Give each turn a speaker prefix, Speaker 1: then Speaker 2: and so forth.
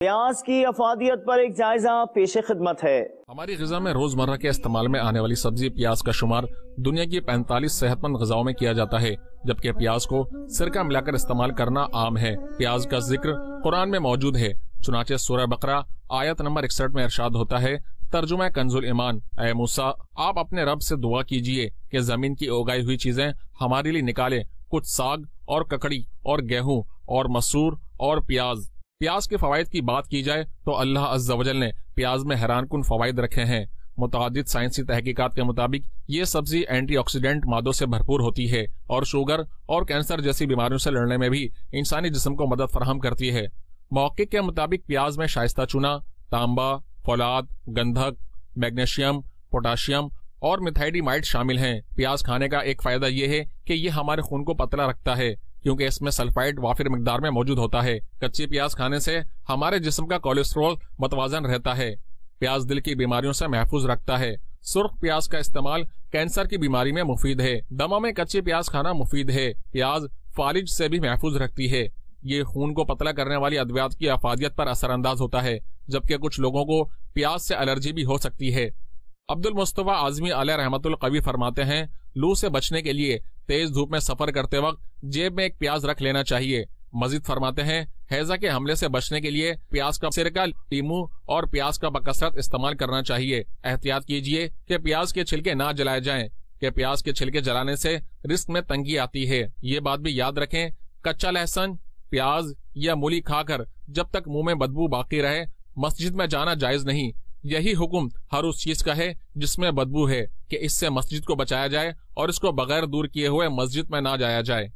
Speaker 1: پیاز کی افادیت پر ایک جائزہ پیش خدمت ہے۔
Speaker 2: ہماری غذا میں روزمرہ کے استعمال میں آنے والی سبزی پیاز کا شمار دنیا کی 45 صحت مند غذاؤں میں کیا جاتا ہے، جبکہ پیاز کو سرکہ ملا کر استعمال کرنا عام ہے۔ پیاز کا ذکر قرآن میں موجود ہے، چنانچہ سورہ بقرہ آیت نمبر 61 میں ارشاد ہوتا ہے، ترجمہ کنز الایمان، اے موسیٰ آپ اپنے رب سے دعا کیجئے کہ زمین کی اگائی ہوئی چیزیں ہمارے لیے نکالے، کچھ ساگ اور ککڑی اور گیہوں اور مسور اور پیاز۔ پیاز کے فوائد کی بات کی جائے تو اللہ عز و جل نے پیاز میں حیران کن فوائد رکھے ہیں۔ متعدد سائنسی تحقیقات کے مطابق یہ سبزی اینٹی آکسیڈنٹ مادوں سے بھرپور ہوتی ہے اور شوگر اور کینسر جیسی بیماریوں سے لڑنے میں بھی انسانی جسم کو مدد فراہم کرتی ہے۔ محقق کے مطابق پیاز میں شائستہ چونا، تانبا، فولاد، گندھک، میگنیشیم، پوٹاشیم اور میتھائیڈیمائڈ شامل ہیں۔ پیاز کھانے کا ایک فائدہ یہ ہے کہ یہ ہمارے خون کو پتلا رکھتا ہے کیونکہ اس میں سلفائڈ وافر مقدار میں موجود ہوتا ہے۔ کچی پیاز کھانے سے ہمارے جسم کا کولیسٹرول متوازن رہتا ہے۔ پیاز دل کی بیماریوں سے محفوظ رکھتا ہے۔ سرخ پیاز کا استعمال کینسر کی بیماری میں مفید ہے۔ دما میں کچی پیاز کھانا مفید ہے۔ پیاز فالج سے بھی محفوظ رکھتی ہے۔ یہ خون کو پتلا کرنے والی ادویات کی افادیت پر اثر انداز ہوتا ہے، جبکہ کچھ لوگوں کو پیاز سے الرجی بھی ہو سکتی ہے۔ عبد المصطفیٰ اعظمی علیہ رحمت القوی فرماتے ہیں، لو سے بچنے کے لیے تیز دھوپ میں سفر کرتے وقت جیب میں ایک پیاز رکھ لینا چاہیے۔ مزید فرماتے ہیں، ہیضہ کے حملے سے بچنے کے لیے پیاز کا سرکہ، لیمو اور پیاز کا بکثرت استعمال کرنا چاہیے۔ احتیاط کیجیے کہ پیاز کے چھلکے نہ جلائے جائیں کہ پیاز کے چھلکے جلانے سے رزق میں تنگی آتی ہے۔ یہ بات بھی یاد رکھیں، کچا لہسن، پیاز یا مولی کھا کر جب تک منہ میں بدبو باقی رہے مسجد میں جانا جائز نہیں۔ یہی حکم ہر اس چیز کا ہے جس میں بدبو ہے کہ اس سے مسجد کو بچایا جائے اور اس کو بغیر دور کیے ہوئے مسجد میں نہ جایا جائے۔